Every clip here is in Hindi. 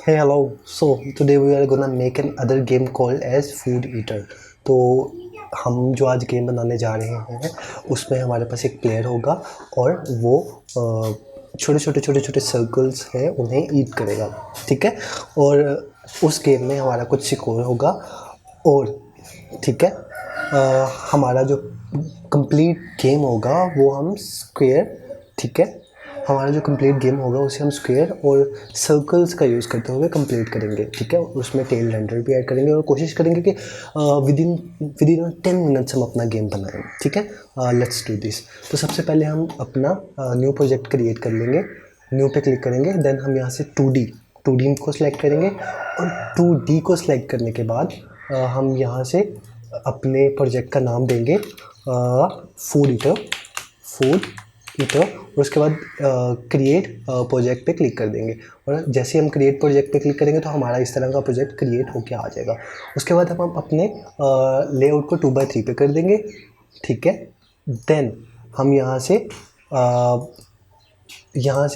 Hey, hello. So today we are gonna make another game called as Food Eater. तो हम जो आज गेम बनाने जा रहे हैं उसमें हमारे पास एक प्लेयर होगा और वो छोटे छोटे सर्कल्स हैं उन्हें ईट करेगा, ठीक है। और उस गेम में हमारा कुछ स्कोर होगा और ठीक है। हमारा जो कंप्लीट गेम होगा वो हम स्क्वायर, ठीक है, हमारा जो कंप्लीट गेम होगा उसे हम स्क्वायर और सर्कल्स का यूज़ करते हुए कंप्लीट करेंगे, ठीक है। उसमें टेल रेंडर भी ऐड करेंगे और कोशिश करेंगे कि विदिन 10 मिनट्स हम अपना गेम बनाएं, ठीक है। Let's do this. तो सबसे पहले हम अपना न्यू प्रोजेक्ट क्रिएट कर लेंगे, न्यू पे क्लिक करेंगे, देन हम यहाँ से 2D को सिलेक्ट करेंगे और 2D को सिलेक्ट करने के बाद हम यहाँ से अपने प्रोजेक्ट का नाम देंगे फूड ईटर और उसके बाद क्रिएट प्रोजेक्ट पे क्लिक कर देंगे। और जैसे हम क्रिएट प्रोजेक्ट पे क्लिक करेंगे तो हमारा इस तरह का प्रोजेक्ट क्रिएट होके आ जाएगा। उसके बाद हम अपने लेआउट को 2x3 पे कर देंगे, ठीक है। देन हम यहाँ से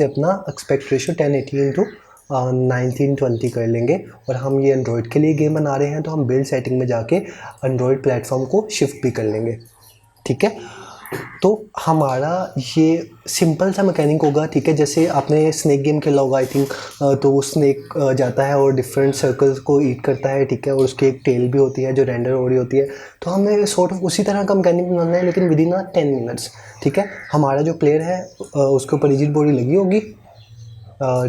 अपना एक्सपेक्ट रेशियो 1080x1920 कर लेंगे। और हम ये एंड्रॉयड के लिए गेम बना रहे हैं तो हम बिल्ड सेटिंग में जाके एंड्रॉयड प्लेटफॉर्म को शिफ्ट भी कर लेंगे, ठीक है। तो हमारा ये सिंपल सा मैकेनिक होगा, ठीक है। जैसे आपने स्नैक गेम खेला होगा आई थिंक, तो वो स्नैक जाता है और डिफरेंट सर्कल्स को ईट करता है, ठीक है। और उसकी एक टेल भी होती है जो रेंडर हो रही होती है। तो हमें सॉर्ट ऑफ उसी तरह का मैकेनिक बनाना है लेकिन विदिन 10 मिनट्स, ठीक है। हमारा जो प्लेयर है उसके ऊपर रिजिड बॉडी लगी होगी,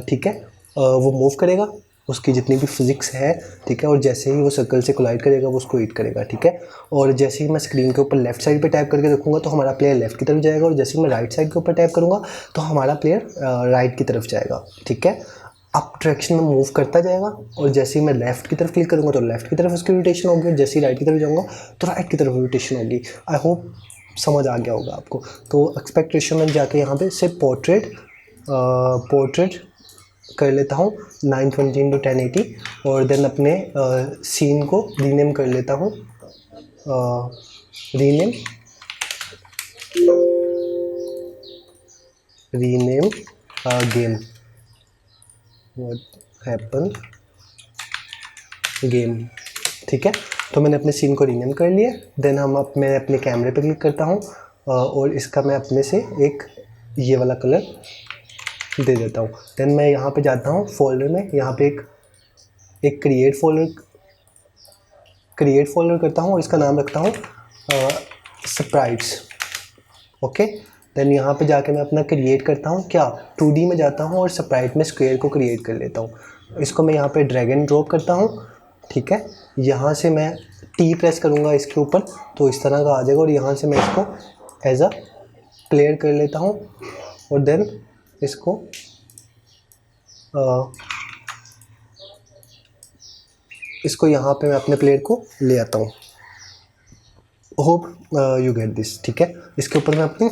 ठीक है। वो मूव करेगा, उसकी जितनी भी फिजिक्स है, ठीक है। और जैसे ही वो सर्कल से कोलाइड करेगा वो उसको ईट करेगा, ठीक है। और जैसे ही मैं स्क्रीन के ऊपर लेफ्ट साइड पे टैप करके रखूँगा तो हमारा प्लेयर लेफ्ट की तरफ जाएगा और जैसे ही मैं राइट साइड के ऊपर टैप करूँगा तो हमारा प्लेयर राइट की तरफ जाएगा, ठीक है। अप डायरेक्शन में मूव करता जाएगा और जैसे ही मैं लेफ्ट की तरफ क्लिक करूँगा तो लेफ्ट की तरफ उसकी रोटेशन होगी और जैसे ही राइट की तरफ जाऊँगा तो राइट की तरफ रोटेशन होगी। आई होप समझ आ गया होगा आपको। तो एक्सपेक्टेशन में जाके यहाँ पे से पोर्ट्रेट कर लेता हूँ 920x1080 और देन अपने सीन को रीनेम कर लेता हूँ, rename game, what happen game, ठीक है। तो मैंने अपने सीन को रीनेम कर लिया। देन मैं अपने कैमरे पे क्लिक करता हूँ और इसका मैं अपने से एक ये वाला कलर दे देता हूँ। देन मैं यहाँ पे जाता हूँ फोल्डर में, यहाँ पे एक क्रिएट फोल्डर करता हूँ और इसका नाम रखता हूँ स्प्राइट्स, ओके। देन यहाँ पे जाके मैं अपना क्रिएट करता हूँ, क्या 2D में जाता हूँ और स्प्राइट में स्क्वायर को क्रिएट कर लेता हूँ। इसको मैं यहाँ पे ड्रैग एंड ड्रॉप करता हूँ, ठीक है। यहाँ से मैं T प्रेस करूँगा इसके ऊपर तो इस तरह का आ जाएगा और यहाँ से मैं इसको एज अ प्लेयर कर लेता हूँ और देन इसको यहाँ पे मैं अपने प्लेयर को ले आता हूँ। होप यू गेट दिस, ठीक है। इसके ऊपर मैं अपनी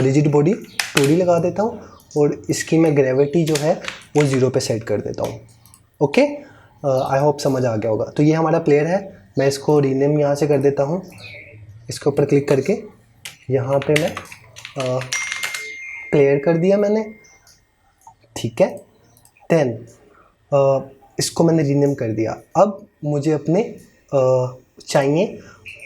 रिजिड बॉडी 2D लगा देता हूँ और इसकी मैं ग्रेविटी जो है वो 0 पे सेट कर देता हूँ, ओके। आई होप समझ आ गया होगा। तो ये हमारा प्लेयर है, मैं इसको रीनेम यहाँ से कर देता हूँ। इसके ऊपर क्लिक करके यहाँ पे मैं प्लेयर कर दिया मैंने, ठीक है। देन इसको मैंने रीनेम कर दिया। अब मुझे अपने चाहिए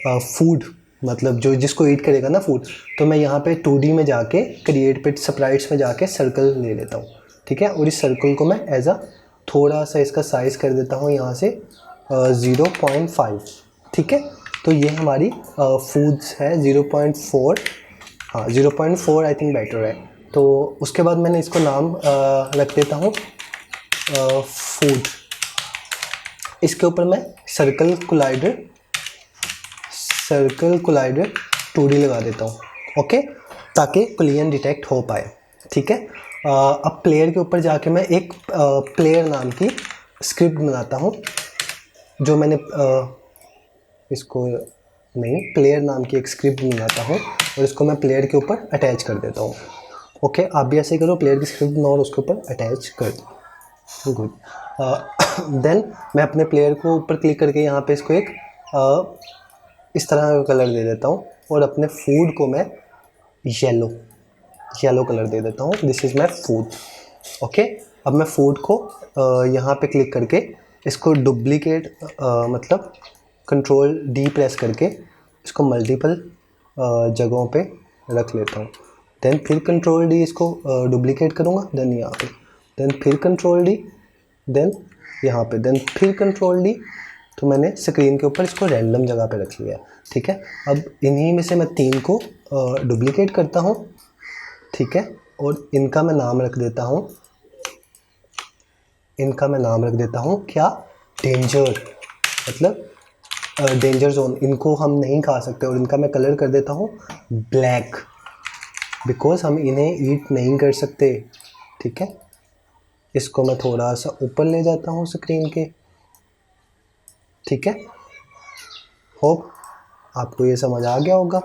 फूड, मतलब जो जिसको ईट करेगा ना फूड, तो मैं यहाँ पे 2D में जाके क्रिएट पे स्प्राइट्स में जाके सर्कल ले लेता हूँ, ठीक है। और इस सर्कल को मैं एज अ थोड़ा सा इसका साइज कर देता हूँ यहाँ से 0.5, ठीक है। तो ये हमारी फूड्स है 0.4, हाँ 0.4 आई थिंक बेटर है। तो उसके बाद मैंने इसको नाम रख देता हूँ फूड। इसके ऊपर मैं सर्कल कोलाइडर 2D लगा देता हूँ, ओके, ताकि कोलिजन डिटेक्ट हो पाए, ठीक है। अब प्लेयर के ऊपर जाके मैं एक प्लेयर नाम की स्क्रिप्ट बनाता हूँ जो मैंने प्लेयर नाम की एक स्क्रिप्ट बनाता हूँ और इसको मैं प्लेयर के ऊपर अटैच कर देता हूँ, ओके। आप भी ऐसे करो, प्लेयर की स्क्रिप्ट बनाओ और उसके ऊपर अटैच कर दो, गुड। देन मैं अपने प्लेयर को ऊपर क्लिक करके यहाँ पे इसको एक इस तरह का कलर दे देता हूँ और अपने फूड को मैं येलो कलर दे देता हूँ। This is my food, okay. अब मैं फूड को यहाँ पे क्लिक करके इसको डुप्लीकेट मतलब कंट्रोल डी प्रेस करके इसको मल्टीपल जगहों पे रख लेता हूँ। देन फिर कंट्रोल डी इसको डुप्लीकेट करूँगा, देन यहाँ पे, देन फिर कंट्रोल डी, देन यहाँ पे, देन फिर कंट्रोल डी। तो मैंने स्क्रीन के ऊपर इसको रैंडम जगह पे रख लिया। ठीक है, अब इन्हीं में से मैं 3 को डुप्लीकेट करता हूँ। ठीक है, और इनका मैं नाम रख देता हूँ, क्या, डेंजर, मतलब डेंजर जोन। इनको हम नहीं खा सकते और इनका मैं कलर कर देता हूँ ब्लैक, बिकॉज हम इन्हें ईट नहीं कर सकते। ठीक है, इसको मैं थोड़ा सा ऊपर ले जाता हूँ स्क्रीन के। ठीक है, होप आपको ये समझ आ गया होगा।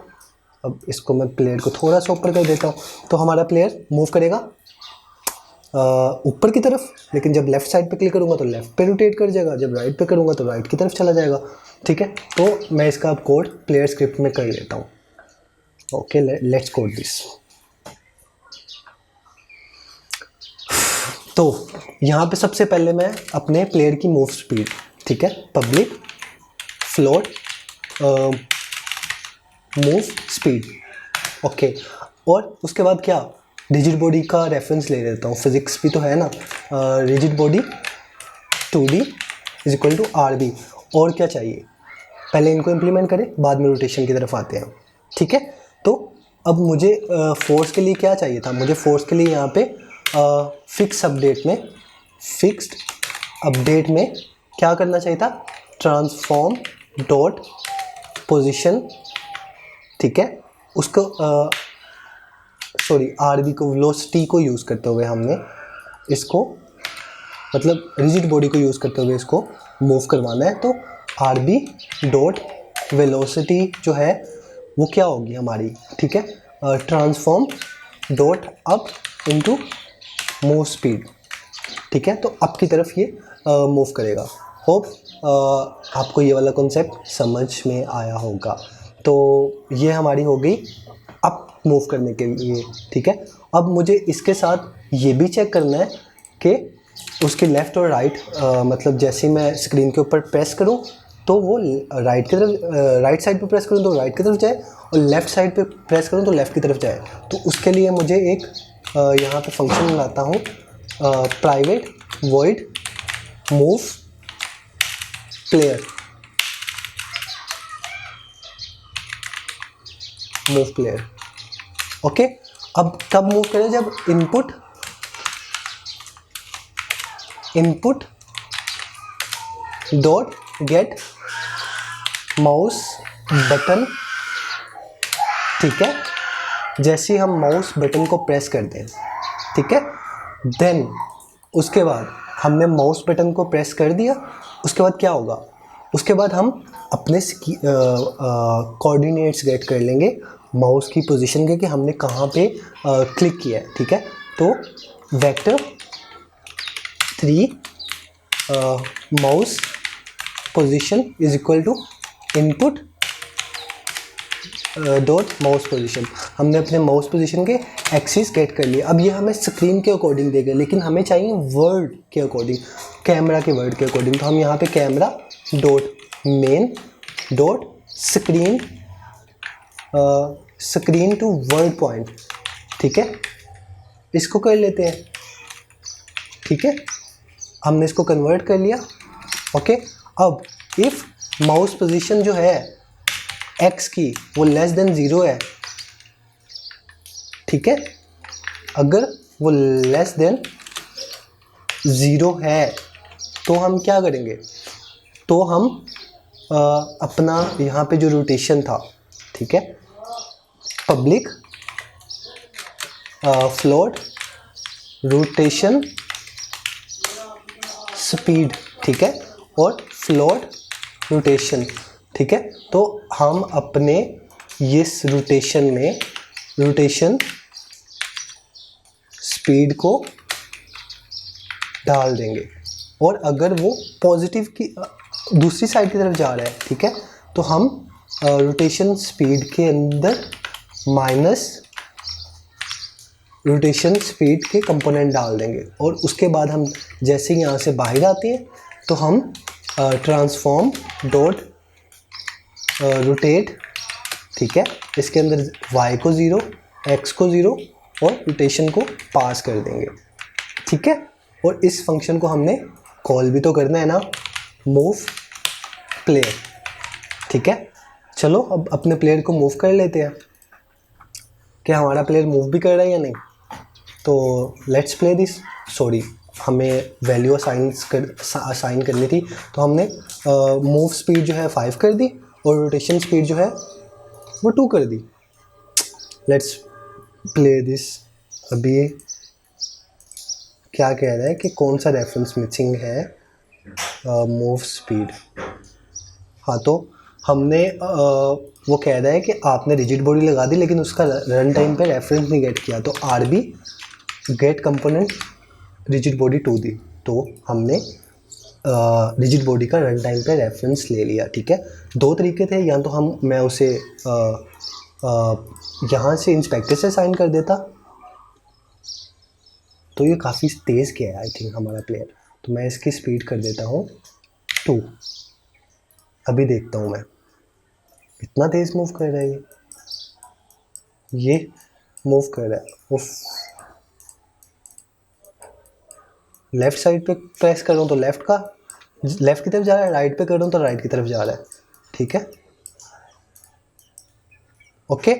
अब इसको मैं प्लेयर को थोड़ा सा ऊपर कर देता हूँ, तो हमारा प्लेयर मूव करेगा ऊपर की तरफ, लेकिन जब लेफ़्ट साइड पे क्लिक करूँगा तो लेफ़्ट पे रोटेट कर जाएगा, जब राइट पे करूँगा तो राइट की तरफ चला जाएगा। ठीक है, तो मैं इसका अब कोड प्लेयर स्क्रिप्ट में कर लेता हूँ। Okay, let's code this. तो यहाँ पे सबसे पहले मैं अपने प्लेयर की मूव स्पीड, ठीक है, public float move speed, okay, और उसके बाद क्या, रिजिड बॉडी का रेफरेंस ले लेता हूँ, फिजिक्स भी तो है ना, rigid body 2D is equal to RB। और क्या चाहिए, पहले इनको इम्प्लीमेंट करें, बाद में रोटेशन की तरफ आते हैं। ठीक है, तो अब मुझे फोर्स के लिए क्या चाहिए था, मुझे फोर्स के लिए यहाँ पे फिक्स्ड अपडेट में क्या करना चाहिए था, ट्रांसफॉर्म डॉट पोजीशन। ठीक है, उसको RB को, वेलोसिटी को यूज़ करते हुए हमने इसको, मतलब रिजिड बॉडी को यूज़ करते हुए इसको मूव करवाना है। तो RB डॉट वेलोसिटी जो है वो क्या होगी हमारी, ठीक है, transform dot up into move speed. ठीक है, तो अप की तरफ ये मूव करेगा। होप आपको ये वाला कॉन्सेप्ट समझ में आया होगा। तो ये हमारी हो गई अप मूव करने के लिए। ठीक है, अब मुझे इसके साथ ये भी चेक करना है कि उसके लेफ़्ट और राइट, मतलब जैसे मैं स्क्रीन के ऊपर प्रेस करूं तो वो राइट की तरफ, राइट साइड पे प्रेस करूं तो राइट की तरफ जाए, और लेफ़्ट साइड पे प्रेस करूं तो लेफ़्ट की तरफ जाए। तो उसके लिए मुझे एक यहाँ पे फंक्शन लाता हूँ, private void move player, okay. अब कब मूव करें, जब input dot gate mouse button. ठीक है, जैसे ही हम माउस बटन को प्रेस कर दें, ठीक है, देन उसके बाद हमने माउस बटन को प्रेस कर दिया, उसके बाद क्या होगा, उसके बाद हम अपने कोऑर्डिनेट्स गेट कर लेंगे माउस की पोजीशन के, कि हमने कहाँ पे क्लिक किया है। ठीक है, तो vector 3 mouse position is equal to input dot mouse position. हमने अपने माउस पोजीशन के एक्सिस गेट कर लिए। अब ये हमें स्क्रीन के अकॉर्डिंग देगा, लेकिन हमें चाहिए वर्ड के अकॉर्डिंग, कैमरा के वर्ड के अकॉर्डिंग। तो हम यहाँ पे camera dot main dot screen to world point, ठीक है, इसको कर लेते हैं। ठीक है, हमने इसको कन्वर्ट कर लिया। ओके, अब इफ़ माउस पोजीशन जो है एक्स की वो लेस देन 0 है, ठीक है, अगर वो लेस देन 0 है तो हम क्या करेंगे, तो हम अपना यहाँ पे जो रोटेशन था, ठीक है, पब्लिक फ्लोट रोटेशन स्पीड, ठीक है, और फ्लोट रोटेशन, ठीक है, तो हम अपने इस रोटेशन में रोटेशन स्पीड को डाल देंगे, और अगर वो पॉजिटिव की दूसरी साइड की तरफ जा रहा है, ठीक है, तो हम रोटेशन स्पीड के अंदर रोटेशन स्पीड के कंपोनेंट डाल देंगे और उसके बाद हम जैसे यहाँ से बाहर आते हैं तो हम ट्रांसफॉर्म डॉट रोटेट, ठीक है, इसके अंदर y को 0, x को 0 और रोटेशन को पास कर देंगे, ठीक है। और इस फंक्शन को हमने कॉल भी तो करना है ना, मूव प्लेयर, ठीक है। चलो अब अपने प्लेयर को मूव कर लेते हैं, क्या हमारा प्लेयर मूव भी कर रहा है या नहीं। तो लेट्स प्ले दिस। सॉरी, हमें वैल्यू असाइन करनी थी, तो हमने मूव स्पीड जो है 5 कर दी और रोटेशन स्पीड जो है वो 2 कर दी। Let's play this. अभी क्या कह रहा है कि कौन सा रेफरेंस मिसिंग है, मूव स्पीड। हाँ, तो हमने वो कह रहा है कि आपने रिजिड बॉडी लगा दी लेकिन उसका रन टाइम पे रेफरेंस नहीं गेट किया, तो RB get component rigid body 2 दी, तो हमने रिजिड बॉडी का रन टाइम पे रेफरेंस ले लिया, ठीक है। 2 तरीके थे, या तो मैं उसे यहाँ से इंस्पेक्टर से साइन कर देता, तो ये काफ़ी तेज़ किया है आई थिंक हमारा प्लेयर, तो मैं इसकी स्पीड कर देता हूँ 2। अभी देखता हूँ मैं, इतना तेज़ मूव कर रहा है ये मूव कर रहा है। उफ, लेफ़्ट साइड पे प्रेस करूँ तो लेफ़्ट की तरफ जा रहा है, राइट पे करूँ तो राइट की तरफ जा रहा है, ठीक है, ओके।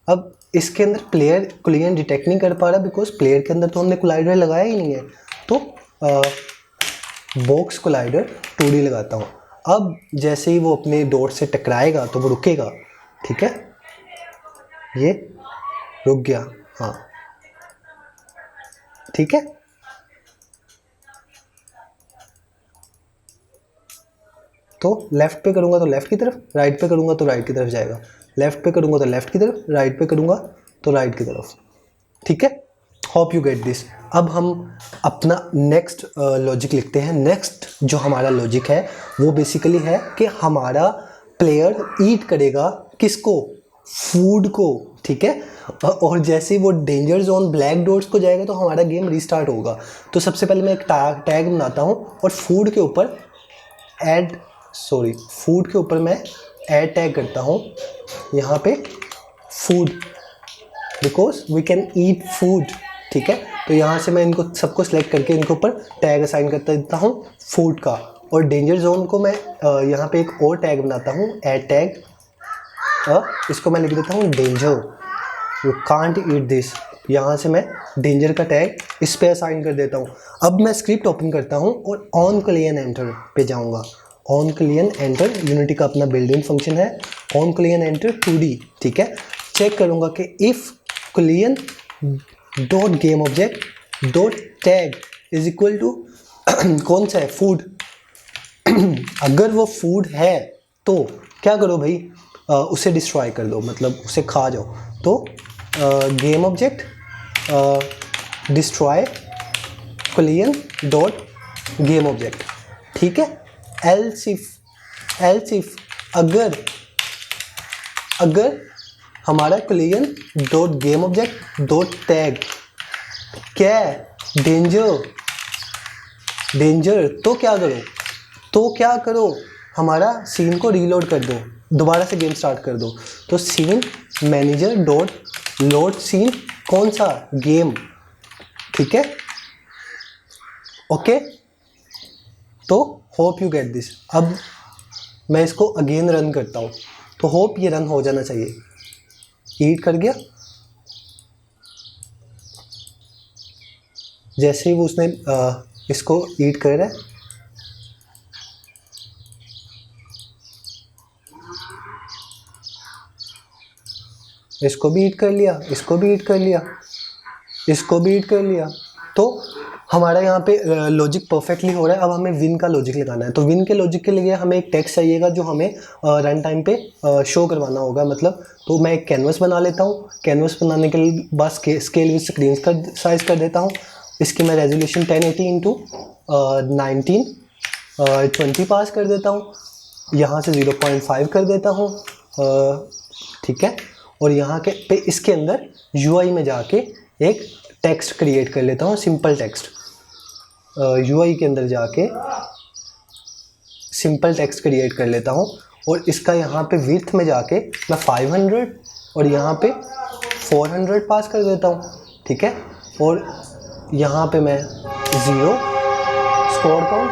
अब इसके अंदर प्लेयर कोलिजन डिटेक्ट नहीं कर पा रहा बिकॉज प्लेयर के अंदर तो हमने कोलाइडर लगाया ही नहीं है, तो बॉक्स कोलाइडर 2D लगाता हूँ। अब जैसे ही वो अपने डॉट से टकराएगा तो वो रुकेगा, ठीक है, ये रुक गया, हाँ ठीक है। तो लेफ़्ट पे करूँगा तो लेफ़्ट की तरफ, राइट पे करूँगा तो राइट की तरफ जाएगा, लेफ़्ट पे करूँगा तो लेफ़्ट की तरफ, राइट पे करूँगा तो राइट की तरफ, ठीक है। Hope you get this. अब हम अपना नेक्स्ट लॉजिक लिखते हैं। नेक्स्ट जो हमारा लॉजिक है वो बेसिकली है कि हमारा प्लेयर ईट करेगा किसको, फूड को, ठीक है। और जैसे ही वो डेंजर जोन ब्लैक डॉट्स को जाएगा तो हमारा गेम रीस्टार्ट होगा। तो सबसे पहले मैं एक टैग बनाता हूँ और फूड के ऊपर मैं ऐड टैग करता हूँ यहाँ पे food, because we can eat food, ठीक है। तो यहाँ से मैं इनको सबको सिलेक्ट करके इनके ऊपर टैग असाइन करता देता हूँ फूड का। और डेंजर जोन को मैं यहाँ पे एक और टैग बनाता हूँ, ऐड टैग, इसको मैं लिख देता हूँ danger, you can't eat this. यहाँ से मैं डेंजर का टैग इस पे असाइन कर देता हूँ। अब मैं स्क्रिप्ट ओपन करता हूँ और ऑन क्लियन एंटर पे जाऊँगा। ऑन क्लियन एंटर यूनिटी का अपना बिल्ट इन फंक्शन है, ऑन क्लियन एंटर 2D, ठीक है। चेक करूँगा कि if collision dot game object dot tag is equal to कौन सा है, फूड। अगर वो फूड है तो क्या करो भाई, उसे डिस्ट्रॉय कर दो, मतलब उसे खा जाओ। तो game object destroy collision dot game object, ठीक है। एल्स इफ अगर हमारा collision dot game object dot tag क्या डेंजर, तो क्या करो, हमारा सीन को रीलोड कर दो, दोबारा से गेम स्टार्ट कर दो। तो scene manager dot load scene, कौन सा, गेम, ठीक है, ओके। तो होप यू गेट दिस। अब मैं इसको अगेन रन करता हूँ, तो होप ये रन हो जाना चाहिए। ईट कर गया, जैसे ही वो उसने इसको ईट कर रहा है, इसको भी ईट कर लिया, इसको भी ईट कर लिया, इसको भी ईट कर लिया। तो हमारा यहाँ पे लॉजिक परफेक्टली हो रहा है। अब हमें विन का लॉजिक लगाना है। तो विन के लॉजिक के लिए हमें एक टेक्स्ट चाहिएगा जो हमें रन टाइम पे शो करवाना होगा, मतलब। तो मैं एक कैनवस बना लेता हूँ। कैनवस बनाने के लिए बस स्केल विद स्क्रीन का साइज़ कर देता हूँ। इसकी मैं रेजोल्यूशन 1080 इंटू 1920 पास कर देता हूँ। यहाँ से 0.5 कर देता हूँ, ठीक है। और यहाँ के पे इसके अंदर UI में जाके एक टेक्स्ट क्रिएट कर लेता हूँ, सिंपल टेक्स्ट। यूआई के अंदर जाके सिंपल टेक्स्ट क्रिएट कर लेता हूँ और इसका यहाँ पे विड्थ में जाके मैं 500 और यहाँ पे 400 पास कर देता हूँ, ठीक है। और यहाँ पे मैं 0 स्कोर काउंट,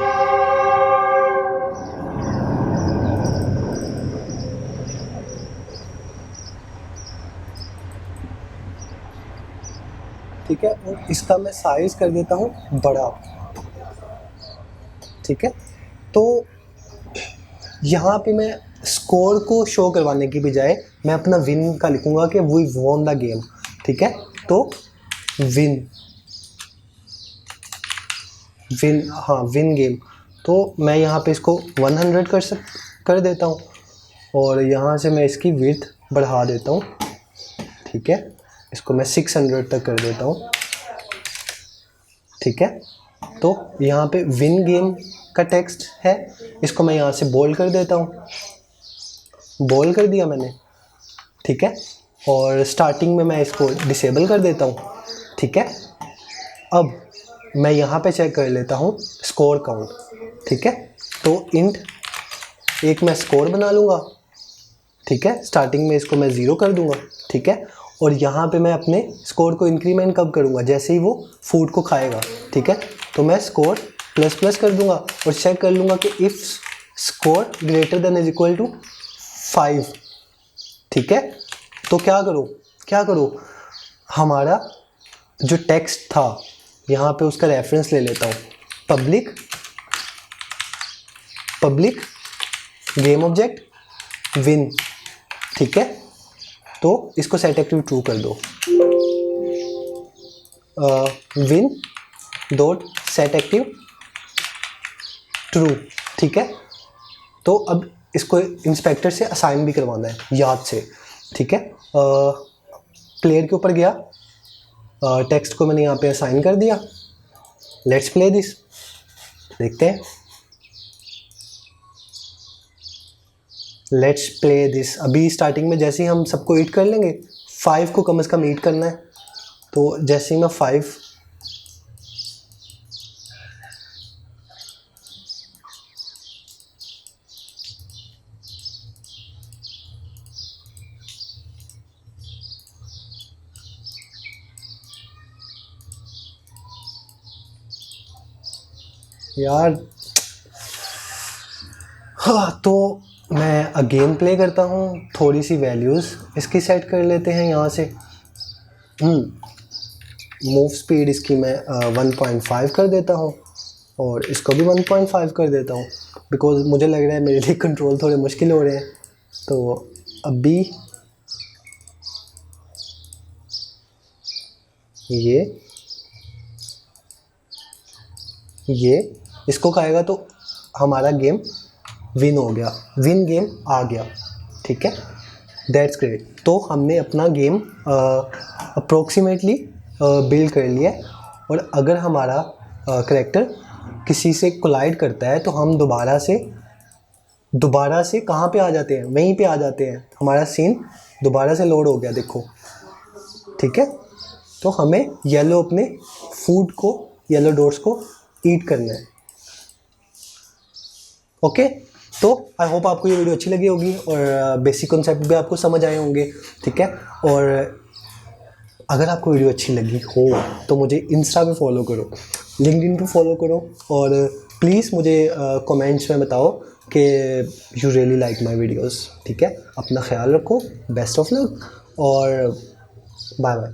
ठीक है। और इसका मैं साइज कर देता हूँ बड़ा, ठीक है। तो यहाँ पे मैं स्कोर को शो करवाने की बजाय मैं अपना विन का लिखूँगा कि वी वॉन द गेम, ठीक है। तो विन विन गेम। तो मैं यहाँ पे इसको 100 कर देता हूँ और यहाँ से मैं इसकी विड्थ बढ़ा देता हूँ, ठीक है। इसको मैं 600 तक कर देता हूँ, ठीक है। तो यहाँ पे विन गेम का टेक्स्ट है, इसको मैं यहाँ से बोल्ड कर देता हूँ, बोल्ड कर दिया मैंने, ठीक है। और स्टार्टिंग में मैं इसको डिसेबल कर देता हूँ, ठीक है। अब मैं यहाँ पे चेक कर लेता हूँ स्कोर काउंट, ठीक है। तो इंट एक मैं स्कोर बना लूँगा, ठीक है। स्टार्टिंग में इसको मैं 0 कर दूँगा, ठीक है। और यहाँ पे मैं अपने स्कोर को इंक्रीमेंट कब करूँगा, जैसे ही वो फूड को खाएगा, ठीक है। तो मैं स्कोर ++ कर दूँगा और चेक कर लूँगा कि if score greater than is equal to 5, ठीक है। तो क्या करो, हमारा जो टेक्स्ट था यहाँ पे उसका रेफरेंस ले लेता हूँ, पब्लिक गेम ऑब्जेक्ट विन, ठीक है। तो इसको सेट एक्टिव ट्रू कर दो, win dot set active true, ठीक है। तो अब इसको इंस्पेक्टर से असाइन भी करवाना है याद से, ठीक है। प्लेयर के ऊपर गया, टेक्स्ट को मैंने यहाँ पे असाइन कर दिया। लेट्स प्ले दिस, देखते हैं। Let's play this. अभी स्टार्टिंग में जैसे ही हम सबको ईट कर लेंगे, 5 को कम से कम ईट करना है। तो जैसे ही मैं 5 यार, हाँ, तो मैं अगेन प्ले करता हूँ। थोड़ी सी वैल्यूज़ इसकी सेट कर लेते हैं यहाँ से। मूव स्पीड इसकी मैं 1.5 कर देता हूँ और इसको भी 1.5 कर देता हूँ, बिकॉज मुझे लग रहा है मेरे लिए कंट्रोल थोड़े मुश्किल हो रहे हैं। तो अभी ये इसको खाएगा तो हमारा गेम विन हो गया, विन गेम आ गया, ठीक है। That's great. तो हमने अपना गेम अप्रोक्सीमेटली बिल्ड कर लिया है। और अगर हमारा करैक्टर किसी से कोलाइड करता है तो हम दोबारा से कहाँ पे आ जाते हैं, वहीं पे आ जाते हैं। हमारा सीन दोबारा से लोड हो गया, देखो, ठीक है। तो हमें अपने फूड को, येलो डॉट्स को ईट करना है, ओके। तो आई होप आपको ये वीडियो अच्छी लगी होगी और बेसिक कॉन्सेप्ट भी आपको समझ आए होंगे, ठीक है। और अगर आपको वीडियो अच्छी लगी हो तो मुझे इंस्टा पे फॉलो करो, लिंक्डइन पे फॉलो करो और प्लीज़ मुझे कमेंट्स में बताओ कि you really like my videos, ठीक है। अपना ख्याल रखो, बेस्ट ऑफ लक और बाय बाय।